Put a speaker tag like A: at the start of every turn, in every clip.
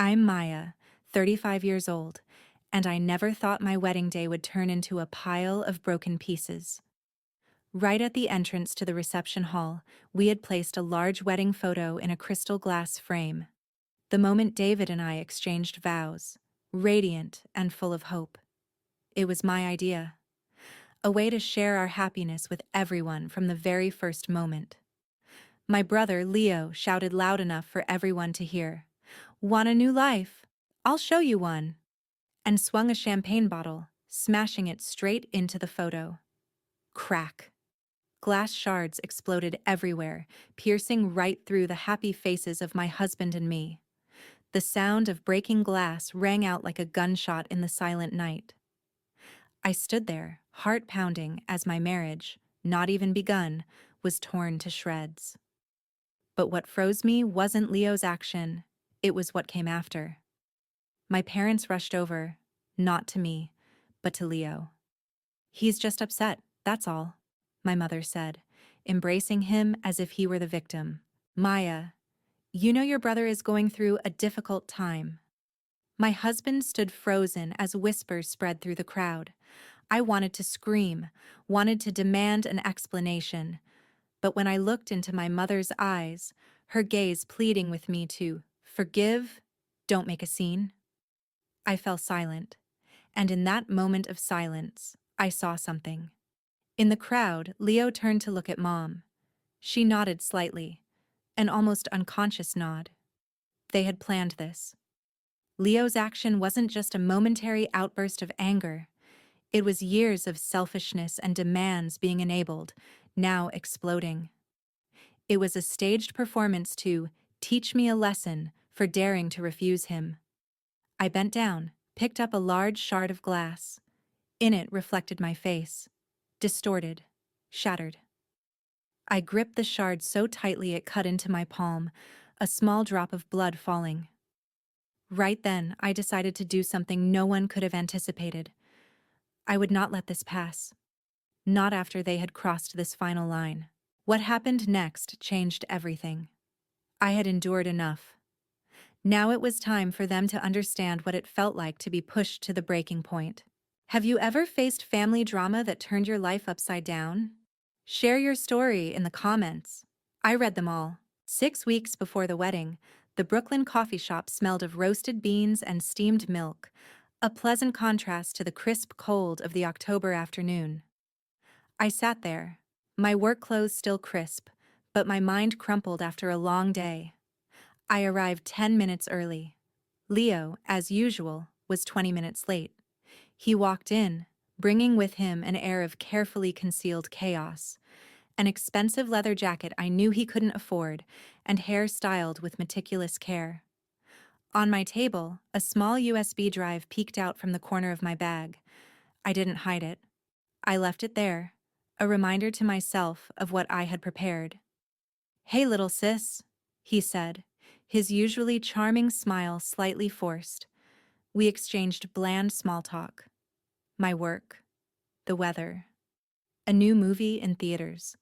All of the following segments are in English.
A: I'm Maya, 35 years old, and I never thought my wedding day would turn into a pile of broken pieces. Right at the entrance to the reception hall, we had placed a large wedding photo in a crystal glass frame. The moment David and I exchanged vows, radiant and full of hope. It was my idea. A way to share our happiness with everyone from the very first moment. My brother, Leo, shouted loud enough for everyone to hear. "Want a new life? I'll show you one," and swung a champagne bottle, smashing it straight into the photo. Crack. Glass shards exploded everywhere, piercing right through the happy faces of my husband and me. The sound of breaking glass rang out like a gunshot in the silent night. I stood there, heart pounding, as my marriage, not even begun, was torn to shreds. But what froze me wasn't Leo's action, it was what came after. My parents rushed over, not to me, but to Leo. "He's just upset, that's all," my mother said, embracing him as if he were the victim. "Maya, you know your brother is going through a difficult time." My husband stood frozen as whispers spread through the crowd. I wanted to scream, wanted to demand an explanation. But when I looked into my mother's eyes, her gaze pleading with me to forgive, don't make a scene, I fell silent. And in that moment of silence, I saw something. In the crowd, Leo turned to look at Mom. She nodded slightly, an almost unconscious nod. They had planned this. Leo's action wasn't just a momentary outburst of anger. It was years of selfishness and demands being enabled, now exploding. It was a staged performance to teach me a lesson for daring to refuse him. I bent down, picked up a large shard of glass. In it reflected my face, distorted, shattered. I gripped the shard so tightly it cut into my palm, a small drop of blood falling. Right then, I decided to do something no one could have anticipated. I would not let this pass. Not after they had crossed this final line. What happened next changed everything. I had endured enough. Now it was time for them to understand what it felt like to be pushed to the breaking point. Have you ever faced family drama that turned your life upside down? Share your story in the comments. I read them all. 6 weeks before the wedding, the Brooklyn coffee shop smelled of roasted beans and steamed milk, a pleasant contrast to the crisp cold of the October afternoon. I sat there, my work clothes still crisp, but my mind crumpled after a long day. I arrived 10 minutes early. Leo, as usual, was 20 minutes late. He walked in, bringing with him an air of carefully concealed chaos, an expensive leather jacket I knew he couldn't afford, and hair styled with meticulous care. On my table, a small USB drive peeked out from the corner of my bag. I didn't hide it. I left it there, a reminder to myself of what I had prepared. "Hey, little sis," he said, his usually charming smile slightly forced. We exchanged bland small talk. My work, the weather, a new movie in theaters.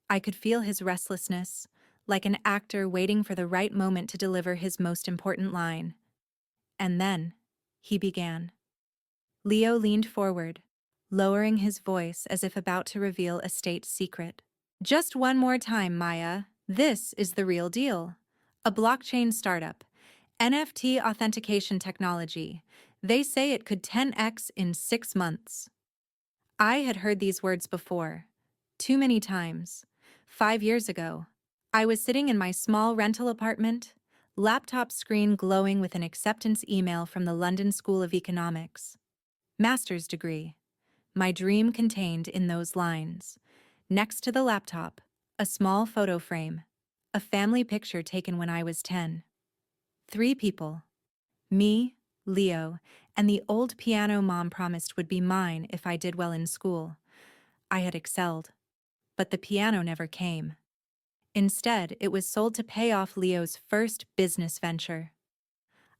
A: I could feel his restlessness, like an actor waiting for the right moment to deliver his most important line. And then, he began. Leo leaned forward, lowering his voice as if about to reveal a state secret. "Just one more time, Maya. This is the real deal. A blockchain startup. NFT authentication technology. They say it could 10x in 6 months." I had heard these words before. Too many times. 5 years ago, I was sitting in my small rental apartment, laptop screen glowing with an acceptance email from the London School of Economics. Master's degree. My dream contained in those lines. Next to the laptop, a small photo frame, a family picture taken when I was 10. 3 people. Me, Leo, and the old piano Mom promised would be mine if I did well in school. I had excelled. But the piano never came. Instead, it was sold to pay off Leo's first business venture.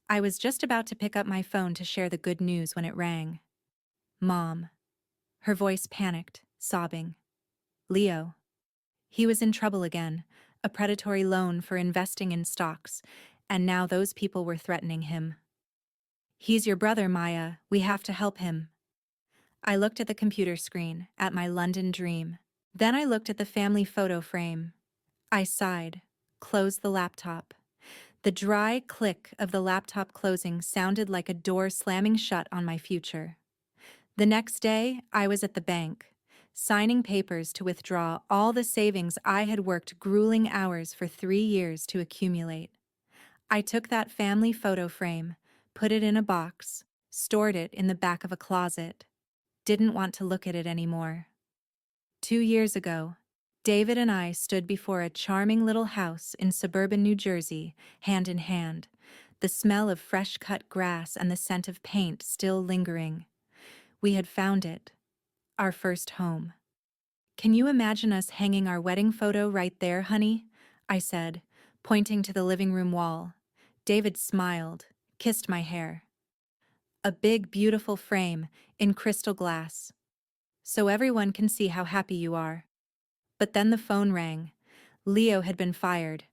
A: I was just about to pick up my phone to share the good news when it rang. Mom. Her voice panicked, sobbing. Leo. He was in trouble again, a predatory loan for investing in stocks, And now those people were threatening him. "He's your brother, Maya. We have to help him." I looked at the computer screen, at my London dream. Then I looked at the family photo frame. I sighed, closed the laptop. The dry click of the laptop closing sounded like a door slamming shut on my future. The next day, I was at the bank, signing papers to withdraw all the savings I had worked grueling hours for 3 years to accumulate. I took that family photo frame, put it in a box, stored it in the back of a closet. Didn't want to look at it anymore. 2 years ago, David and I stood before a charming little house in suburban New Jersey, hand in hand, the smell of fresh-cut grass and the scent of paint still lingering. We had found it, our first home. "Can you imagine us hanging our wedding photo right there, honey?" I said, pointing to the living room wall. David smiled, kissed my hair. "A big, beautiful frame, in crystal glass. So everyone can see how happy you are." But then the phone rang. Leo had been fired.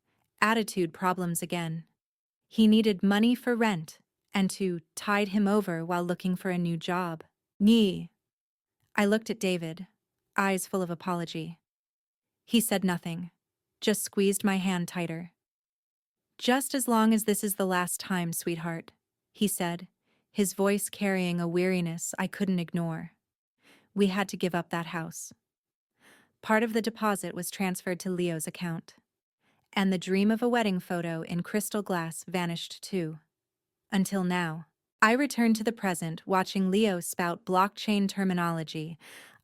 A: Attitude problems again. He needed money for rent, and to tide him over while looking for a new job. "Nee." I looked at David, eyes full of apology. He said nothing, just squeezed my hand tighter. "Just as long as this is the last time, sweetheart," he said, his voice carrying a weariness I couldn't ignore. We had to give up that house. Part of the deposit was transferred to Leo's account. And the dream of a wedding photo in crystal glass vanished too. Until now. I returned to the present, watching Leo spout blockchain terminology,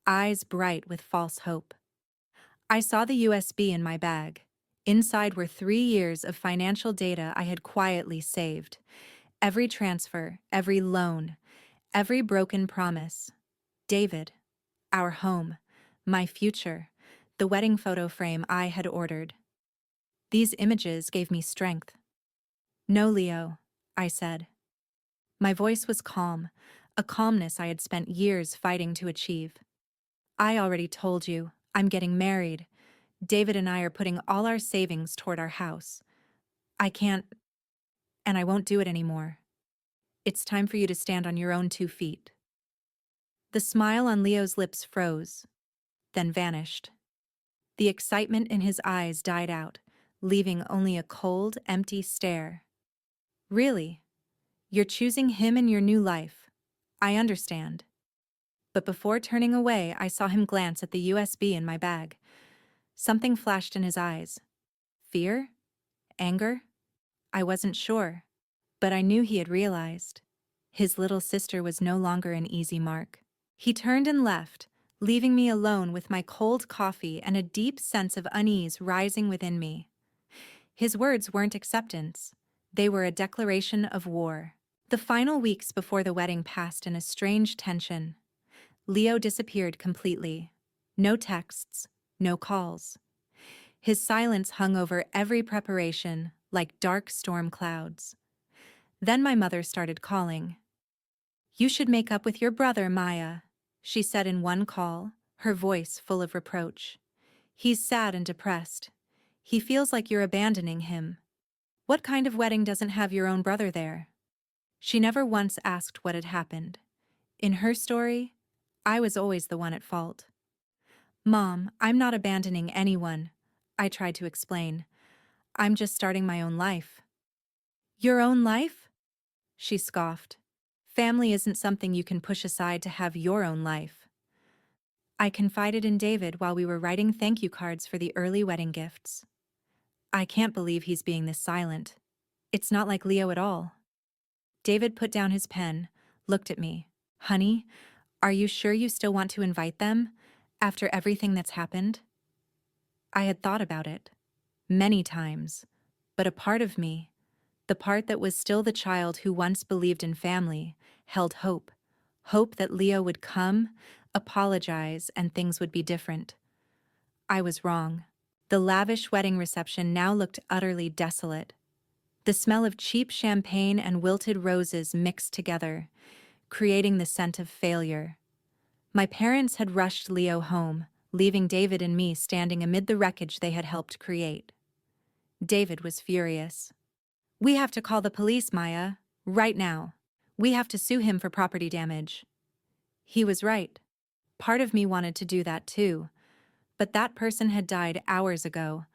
A: eyes bright with false hope. I saw the USB in my bag. Inside were 3 years of financial data I had quietly saved. Every transfer, every loan, every broken promise. David, our home, my future, the wedding photo frame I had ordered. These images gave me strength. "No, Leo," I said. My voice was calm, a calmness I had spent years fighting to achieve. "I already told you, I'm getting married. David and I are putting all our savings toward our house. I can't, and I won't do it anymore. It's time for you to stand on your own 2 feet." The smile on Leo's lips froze, then vanished. The excitement in his eyes died out, leaving only a cold, empty stare. "Really? You're choosing him in your new life. I understand." But before turning away, I saw him glance at the USB in my bag. Something flashed in his eyes. Fear? Anger? I wasn't sure. But I knew he had realized. His little sister was no longer an easy mark. He turned and left, leaving me alone with my cold coffee and a deep sense of unease rising within me. His words weren't acceptance. They were a declaration of war. The final weeks before the wedding passed in a strange tension. Leo disappeared completely. No texts, no calls. His silence hung over every preparation, like dark storm clouds. Then my mother started calling. "You should make up with your brother, Maya," she said in one call, her voice full of reproach. "He's sad and depressed. He feels like you're abandoning him. What kind of wedding doesn't have your own brother there?" She never once asked what had happened. In her story, I was always the one at fault. "Mom, I'm not abandoning anyone," I tried to explain. "I'm just starting my own life." "Your own life?" she scoffed. "Family isn't something you can push aside to have your own life." I confided in David while we were writing thank you cards for the early wedding gifts. "I can't believe he's being this silent. It's not like Leo at all." David put down his pen, looked at me. "Honey, are you sure you still want to invite them, after everything that's happened?" I had thought about it, many times, but a part of me, the part that was still the child who once believed in family, held hope. Hope that Leo would come, apologize, and things would be different. I was wrong. The lavish wedding reception now looked utterly desolate. The smell of cheap champagne and wilted roses mixed together, creating the scent of failure. My parents had rushed Leo home, leaving David and me standing amid the wreckage they had helped create. David was furious. We have to call the police, Maya. Right now. We have to sue him for property damage. He was right. Part of me wanted to do that too. But that person had died hours ago,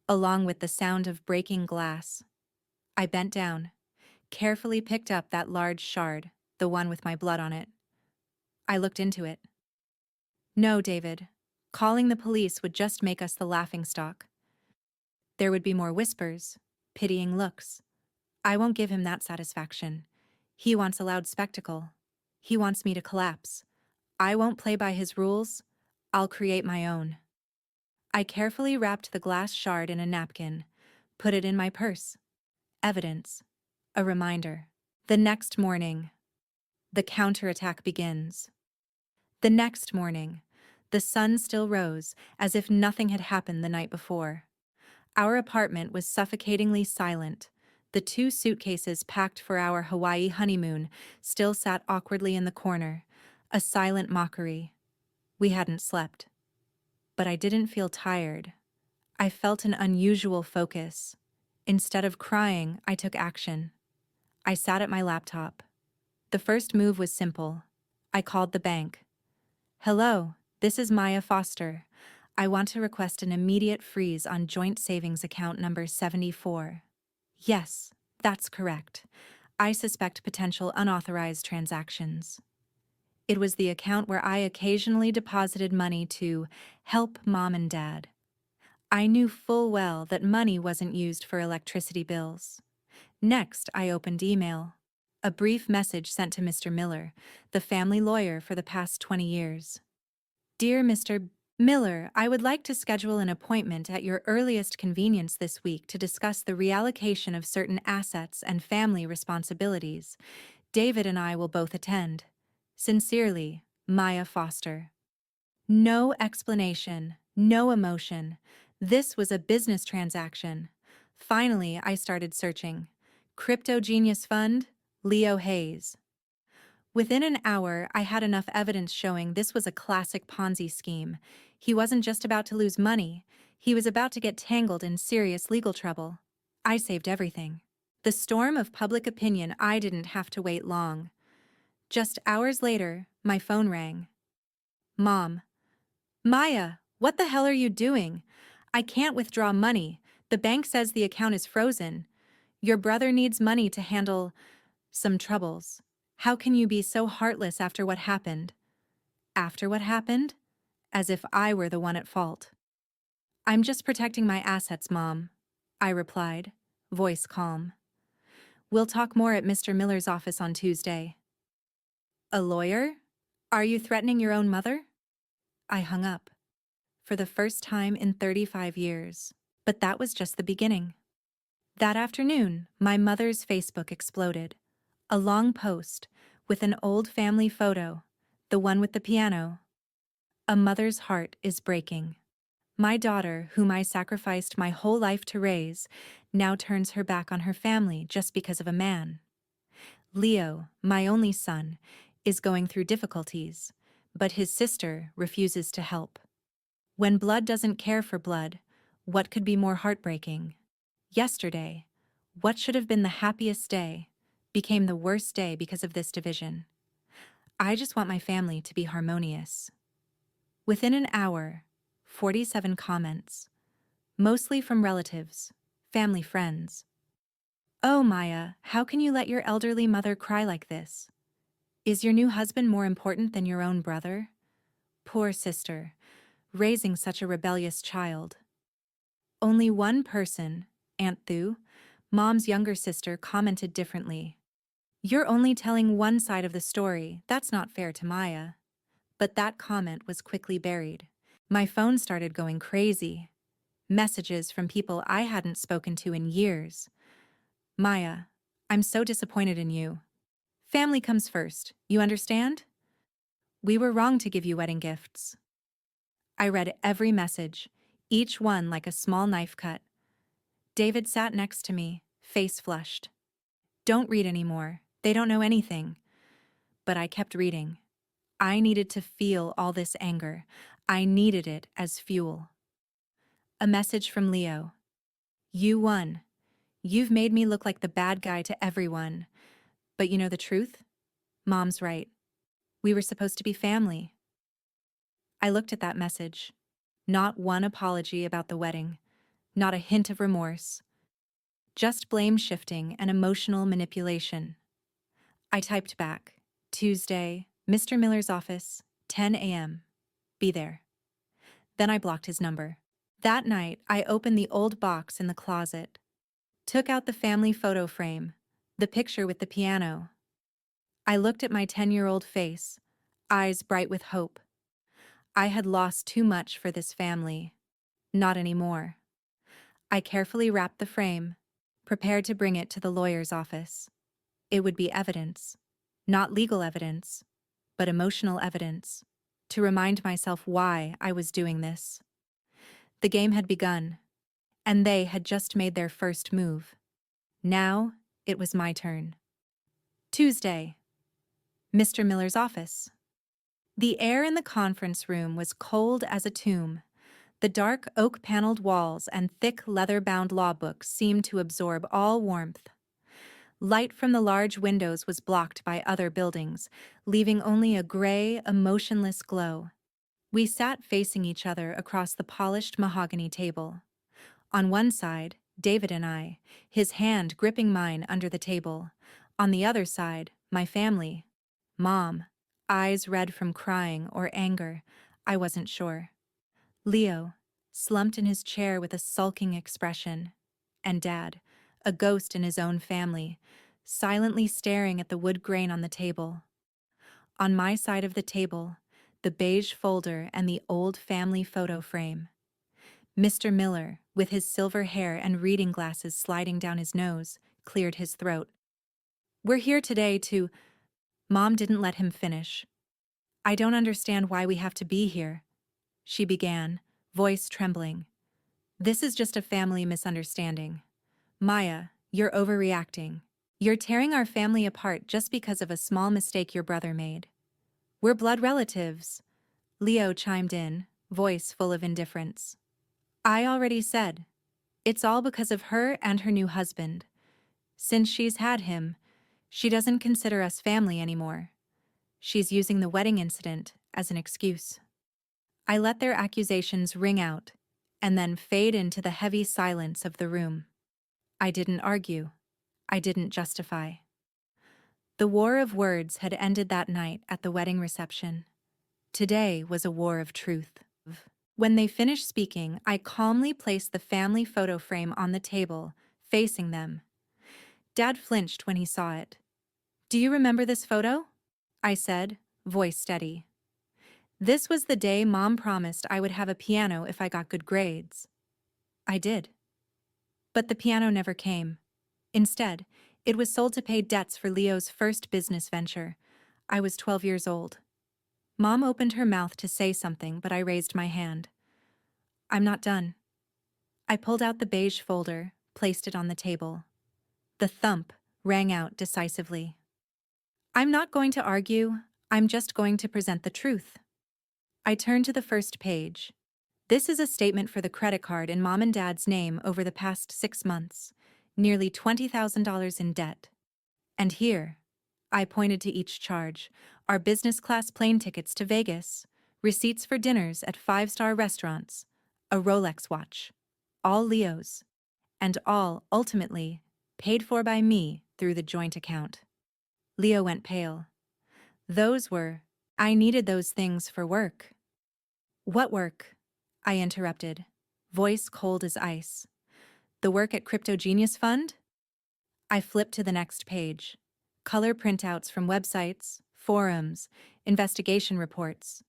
A: along with the sound of breaking glass. I bent down, carefully picked up that large shard, the one with my blood on it. I looked into it. No, David. Calling the police would just make us the laughingstock. There would be more whispers, pitying looks. I won't give him that satisfaction. He wants a loud spectacle. He wants me to collapse. I won't play by his rules. I'll create my own. I carefully wrapped the glass shard in a napkin, put it in my purse. Evidence. A reminder. The next morning. The counterattack begins. The next morning. The sun still rose, as if nothing had happened the night before. Our apartment was suffocatingly silent. The 2 suitcases packed for our Hawaii honeymoon still sat awkwardly in the corner, a silent mockery. We hadn't slept. But I didn't feel tired. I felt an unusual focus. Instead of crying, I took action. I sat at my laptop. The first move was simple. I called the bank. Hello, this is Maya Foster. I want to request an immediate freeze on joint savings account number 74. Yes, that's correct. I suspect potential unauthorized transactions. It was the account where I occasionally deposited money to help mom and dad. I knew full well that money wasn't used for electricity bills. Next, I opened email. A brief message sent to Mr. Miller, the family lawyer for the past 20 years. Dear Mr. Miller, I would like to schedule an appointment at your earliest convenience this week to discuss the reallocation of certain assets and family responsibilities. David and I will both attend. Sincerely, Maya Foster. No explanation, no emotion. This was a business transaction. Finally, I started searching. Crypto Genius Fund, Leo Hayes. Within an hour, I had enough evidence showing this was a classic Ponzi scheme. He wasn't just about to lose money, he was about to get tangled in serious legal trouble. I saved everything. The storm of public opinion, I didn't have to wait long. Just hours later, my phone rang. Mom. Maya, what the hell are you doing? I can't withdraw money. The bank says the account is frozen. Your brother needs money to handle some troubles. How can you be so heartless after what happened? After what happened? As if I were the one at fault. I'm just protecting my assets, Mom, I replied, voice calm. We'll talk more at Mr. Miller's office on Tuesday. A lawyer? Are you threatening your own mother? I hung up. For the first time in 35 years. But that was just the beginning. That afternoon, my mother's Facebook exploded. A long post with an old family photo, the one with the piano. A mother's heart is breaking. My daughter, whom I sacrificed my whole life to raise, now turns her back on her family just because of a man. Leo, my only son, is going through difficulties, but his sister refuses to help. When blood doesn't care for blood, what could be more heartbreaking? Yesterday, what should have been the happiest day, became the worst day because of this division. I just want my family to be harmonious. Within an hour, 47 comments, mostly from relatives, family friends. Oh, Maya, how can you let your elderly mother cry like this? Is your new husband more important than your own brother? Poor sister, raising such a rebellious child. Only one person, Aunt Thu, Mom's younger sister, commented differently. You're only telling one side of the story, that's not fair to Maya. But that comment was quickly buried. My phone started going crazy. Messages from people I hadn't spoken to in years. Maya, I'm so disappointed in you. Family comes first, you understand? We were wrong to give you wedding gifts. I read every message, each one like a small knife cut. David sat next to me, face flushed. Don't read anymore, they don't know anything. But I kept reading. I needed to feel all this anger. I needed it as fuel. A message from Leo. You won. You've made me look like the bad guy to everyone. But you know the truth? Mom's right. We were supposed to be family. I looked at that message. Not one apology about the wedding. Not a hint of remorse. Just blame shifting and emotional manipulation. I typed back, Tuesday, Mr. Miller's office, 10 a.m. Be there. Then I blocked his number. That night, I opened the old box in the closet, took out the family photo frame, the picture with the piano. I looked at my 10-year-old face, eyes bright with hope. I had lost too much for this family. Not anymore. I carefully wrapped the frame, prepared to bring it to the lawyer's office. It would be evidence. Not legal evidence, but emotional evidence, to remind myself why I was doing this. The game had begun, and they had just made their first move. Now, it was my turn. Tuesday, Mr. Miller's office. The air in the conference room was cold as a tomb. The dark oak-paneled walls and thick leather-bound law books seemed to absorb all warmth. Light from the large windows was blocked by other buildings, leaving only a gray, emotionless glow. We sat facing each other across the polished mahogany table. On one side, David and I, his hand gripping mine under the table. On the other side, my family. Mom, eyes red from crying or anger, I wasn't sure. Leo, slumped in his chair with a sulking expression. And Dad, a ghost in his own family, silently staring at the wood grain on the table. On my side of the table, the beige folder and the old family photo frame. Mr. Miller, with his silver hair and reading glasses sliding down his nose, cleared his throat. We're here today to... Mom didn't let him finish. I don't understand why we have to be here, she began, voice trembling. This is just a family misunderstanding. Maya, you're overreacting. You're tearing our family apart just because of a small mistake your brother made. We're blood relatives, Leo chimed in, voice full of indifference. I already said. It's all because of her and her new husband. Since she's had him, she doesn't consider us family anymore. She's using the wedding incident as an excuse. I let their accusations ring out and then fade into the heavy silence of the room. I didn't argue. I didn't justify. The war of words had ended that night at the wedding reception. Today was a war of truth. When they finished speaking, I calmly placed the family photo frame on the table, facing them. Dad flinched when he saw it. Do you remember this photo? I said, voice steady. This was the day Mom promised I would have a piano if I got good grades. I did. But the piano never came. Instead, it was sold to pay debts for Leo's first business venture. I was 12 years old. Mom opened her mouth to say something, but I raised my hand. I'm not done. I pulled out the beige folder, placed it on the table. The thump rang out decisively. I'm not going to argue, I'm just going to present the truth. I turned to the first page. This is a statement for the credit card in Mom and Dad's name over the past 6 months. Nearly $20,000 in debt. And here, I pointed to each charge, our business class plane tickets to Vegas, receipts for dinners at 5-star restaurants, a Rolex watch, all Leo's, and all, ultimately, paid for by me through the joint account. Leo went pale. I needed those things for work. What work? I interrupted, voice cold as ice. The work at Crypto Genius Fund? I flipped to the next page. Color printouts from websites, forums, investigation reports.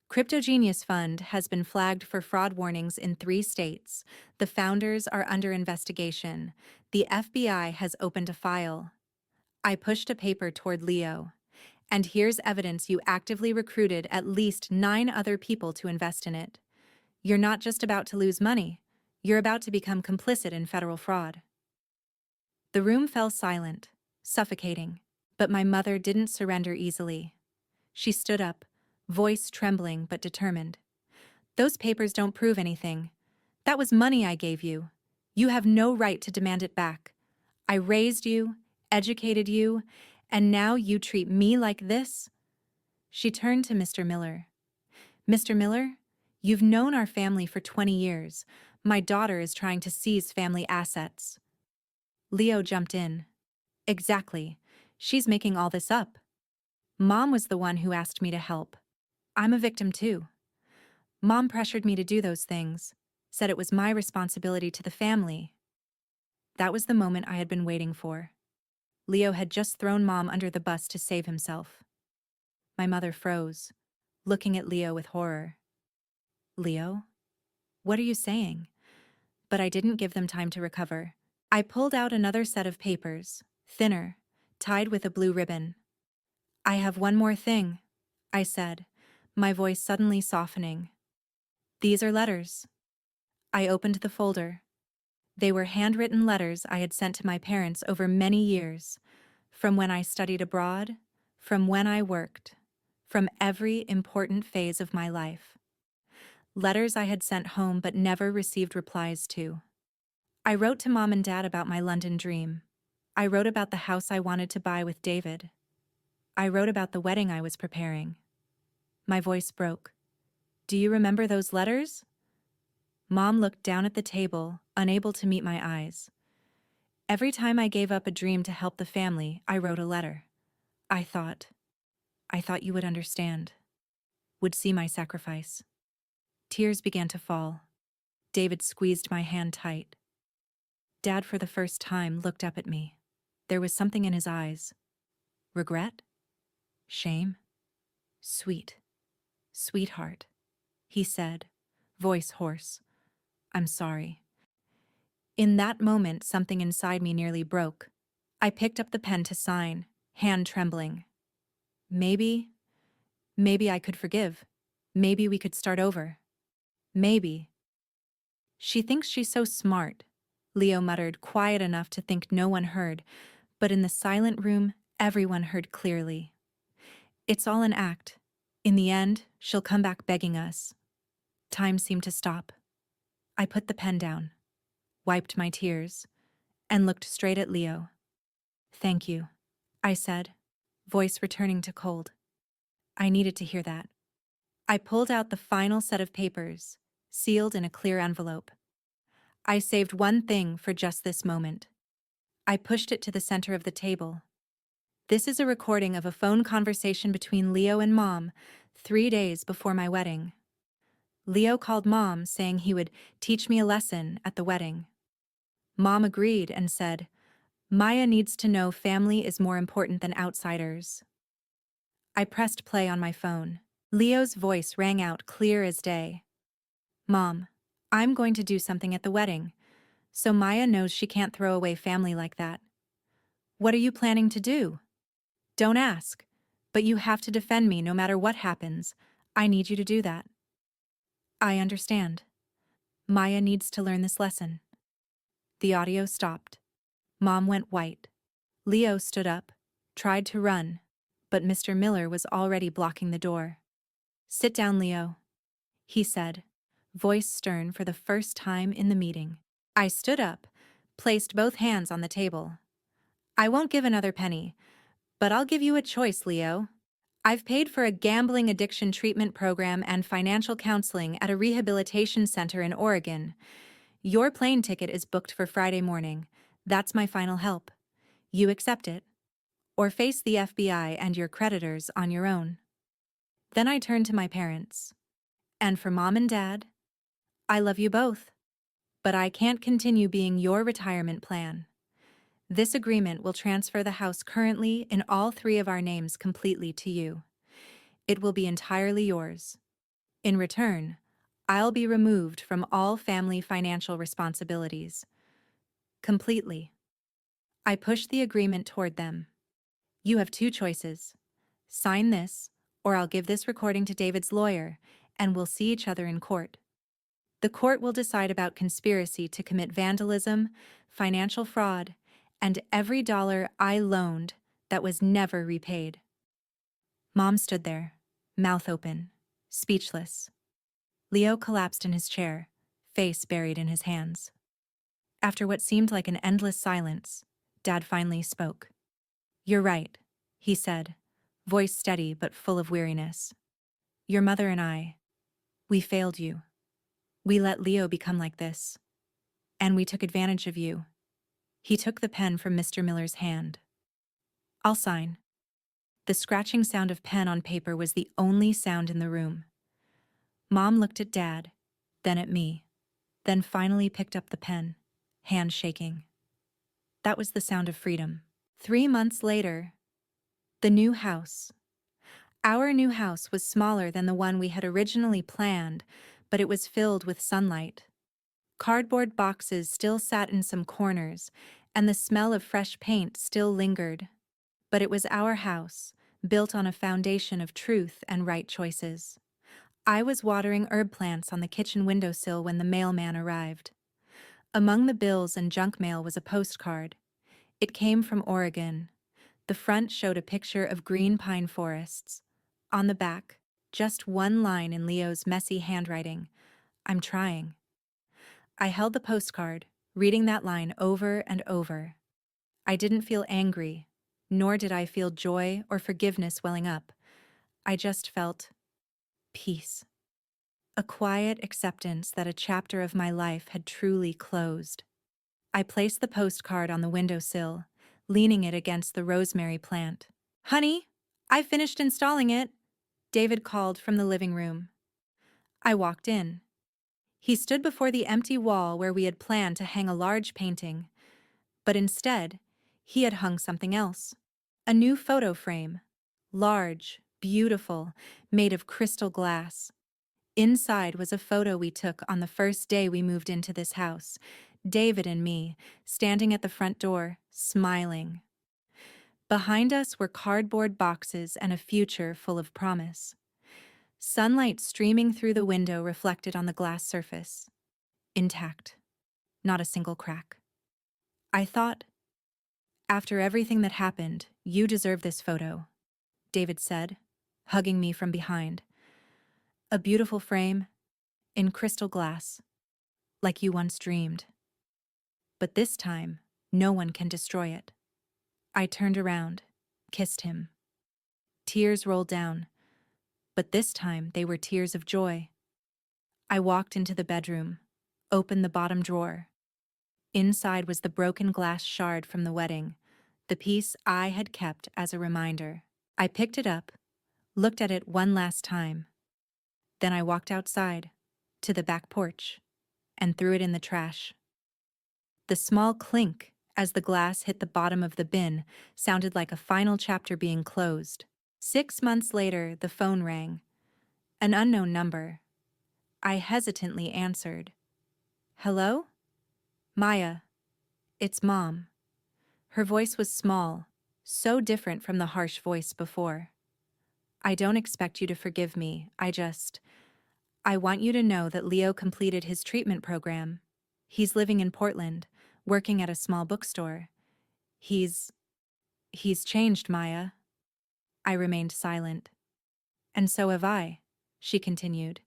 A: Crypto Genius Fund has been flagged for fraud warnings in 3 states. The founders are under investigation. The FBI has opened a file. I pushed a paper toward Leo. And here's evidence you actively recruited at least 9 other people to invest in it. You're not just about to lose money. You're about to become complicit in federal fraud. The room fell silent, suffocating, but my mother didn't surrender easily. She stood up, voice trembling but determined. Those papers don't prove anything. That was money I gave you. You have no right to demand it back. I raised you, educated you, and now you treat me like this?" She turned to Mr. Miller. "Mr. Miller, you've known our family for 20 years. My daughter is trying to seize family assets." Leo jumped in. "Exactly. She's making all this up. Mom was the one who asked me to help. I'm a victim too. Mom pressured me to do those things, said it was my responsibility to the family." That was the moment I had been waiting for. Leo had just thrown Mom under the bus to save himself. My mother froze, looking at Leo with horror. "Leo? What are you saying?" But I didn't give them time to recover. I pulled out another set of papers, thinner, tied with a blue ribbon. "I have one more thing," I said, my voice suddenly softening. "These are letters." I opened the folder. They were handwritten letters I had sent to my parents over many years, from when I studied abroad, from when I worked, from every important phase of my life. Letters I had sent home but never received replies to. I wrote to Mom and Dad about my London dream. I wrote about the house I wanted to buy with David. I wrote about the wedding I was preparing. My voice broke. "Do you remember those letters?" Mom looked down at the table, unable to meet my eyes. "Every time I gave up a dream to help the family, I wrote a letter. I thought you would understand, would see my sacrifice." Tears began to fall. David squeezed my hand tight. Dad, for the first time, looked up at me. There was something in his eyes. Regret? Shame? "Sweet, sweetheart," he said, voice hoarse. "I'm sorry." In that moment, something inside me nearly broke. I picked up the pen to sign, hand trembling. Maybe I could forgive. Maybe we could start over. Maybe. "She thinks she's so smart," Leo muttered, quiet enough to think no one heard, but in the silent room, everyone heard clearly. "It's all an act. In the end, she'll come back begging us." Time seemed to stop. I put the pen down, wiped my tears, and looked straight at Leo. "Thank you," I said, voice returning to cold. I needed to hear that. I pulled out the final set of papers, sealed in a clear envelope. I saved one thing for just this moment. I pushed it to the center of the table. This is a recording of a phone conversation between Leo and Mom 3 days before my wedding. Leo called Mom saying he would teach me a lesson at the wedding. Mom agreed and said, "Maya needs to know family is more important than outsiders." I pressed play on my phone. Leo's voice rang out clear as day. "Mom, I'm going to do something at the wedding, so Maya knows she can't throw away family like that." "What are you planning to do?" "Don't ask, but you have to defend me no matter what happens. I need you to do that." "I understand. Maya needs to learn this lesson." The audio stopped. Mom went white. Leo stood up, tried to run, but Mr. Miller was already blocking the door. "Sit down, Leo," he said, voice stern for the first time in the meeting. I stood up, placed both hands on the table. "I won't give another penny, but I'll give you a choice, Leo. I've paid for a gambling addiction treatment program and financial counseling at a rehabilitation center in Oregon. Your plane ticket is booked for Friday morning. That's my final help. You accept it, or face the FBI and your creditors on your own." Then I turned to my parents. "And for Mom and Dad, I love you both, but I can't continue being your retirement plan. This agreement will transfer the house currently in all 3 of our names completely to you. It will be entirely yours. In return, I'll be removed from all family financial responsibilities. Completely." I pushed the agreement toward them. "You have 2 choices. Sign this, or I'll give this recording to David's lawyer, and we'll see each other in court. The court will decide about conspiracy to commit vandalism, financial fraud, and every dollar I loaned that was never repaid." Mom stood there, mouth open, speechless. Leo collapsed in his chair, face buried in his hands. After what seemed like an endless silence, Dad finally spoke. "You're right," he said, voice steady but full of weariness. "Your mother and I, we failed you. We let Leo become like this. And we took advantage of you." He took the pen from Mr. Miller's hand. "I'll sign." The scratching sound of pen on paper was the only sound in the room. Mom looked at Dad, then at me, then finally picked up the pen, hand shaking. That was the sound of freedom. 3 months later, the new house. Our new house was smaller than the one we had originally planned, but it was filled with sunlight. Cardboard boxes still sat in some corners, and the smell of fresh paint still lingered. But it was our house, built on a foundation of truth and right choices. I was watering herb plants on the kitchen windowsill when the mailman arrived. Among the bills and junk mail was a postcard. It came from Oregon. The front showed a picture of green pine forests. On the back, just one line in Leo's messy handwriting: "I'm trying." I held the postcard, reading that line over and over. I didn't feel angry, nor did I feel joy or forgiveness welling up. I just felt peace. A quiet acceptance that a chapter of my life had truly closed. I placed the postcard on the windowsill, leaning it against the rosemary plant. "Honey, I finished installing it," David called from the living room. I walked in. He stood before the empty wall where we had planned to hang a large painting, but instead, he had hung something else. A new photo frame. Large, beautiful, made of crystal glass. Inside was a photo we took on the first day we moved into this house, David and me, standing at the front door, smiling. Behind us were cardboard boxes and a future full of promise. Sunlight streaming through the window reflected on the glass surface. Intact. Not a single crack. I thought, "After everything that happened, you deserve this photo," David said, hugging me from behind. "A beautiful frame, in crystal glass, like you once dreamed. But this time, no one can destroy it." I turned around, kissed him. Tears rolled down, but this time they were tears of joy. I walked into the bedroom, opened the bottom drawer. Inside was the broken glass shard from the wedding, the piece I had kept as a reminder. I picked it up, looked at it one last time. Then I walked outside, to the back porch, and threw it in the trash. The small clink as the glass hit the bottom of the bin sounded like a final chapter being closed. 6 months later, the phone rang. An unknown number. I hesitantly answered. "Hello? Maya. It's Mom." Her voice was small, so different from the harsh voice before. "I don't expect you to forgive me, I want you to know that Leo completed his treatment program. He's living in Portland, working at a small bookstore. He's changed, Maya." I remained silent. "And so have I," she continued.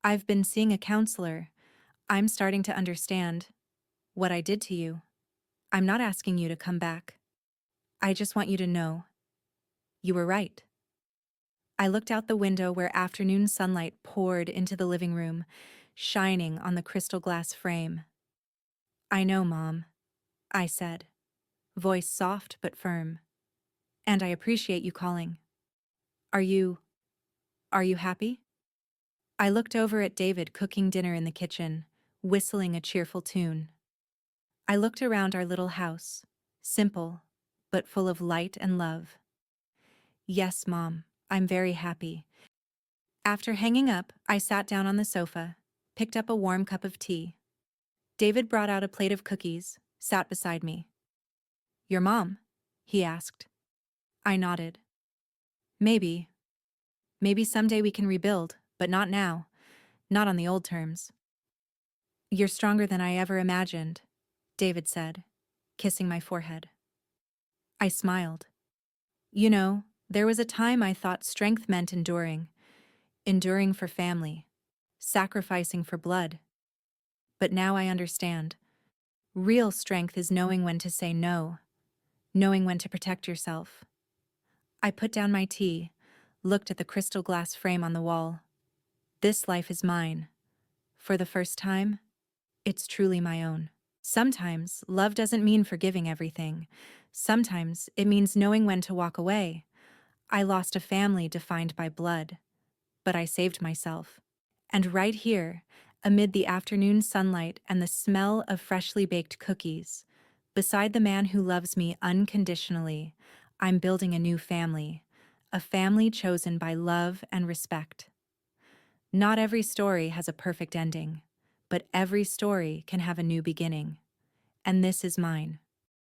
A: "I've been seeing a counselor. I'm starting to understand what I did to you. I'm not asking you to come back. I just want you to know you were right." I looked out the window where afternoon sunlight poured into the living room, shining on the crystal glass frame. "I know, Mom," I said, voice soft but firm. "And I appreciate you calling. Are you happy?" I looked over at David cooking dinner in the kitchen, whistling a cheerful tune. I looked around our little house, simple, but full of light and love. "Yes, Mom, I'm very happy." After hanging up, I sat down on the sofa, picked up a warm cup of tea. David brought out a plate of cookies, sat beside me. "Your mom?" he asked. I nodded. Maybe someday we can rebuild, but not now. Not on the old terms." "You're stronger than I ever imagined," David said, kissing my forehead. I smiled. "You know, there was a time I thought strength meant enduring for family, sacrificing for blood. But now I understand. Real strength is knowing when to say no, knowing when to protect yourself. I put down my tea, looked at the crystal glass frame on the wall. This life is mine. For the first time, it's truly my own. Sometimes love doesn't mean forgiving everything. Sometimes it means knowing when to walk away. I lost a family defined by blood, but I saved myself. And right here, amid the afternoon sunlight and the smell of freshly baked cookies, beside the man who loves me unconditionally, I'm building a new family, a family chosen by love and respect. Not every story has a perfect ending, but every story can have a new beginning. And this is mine.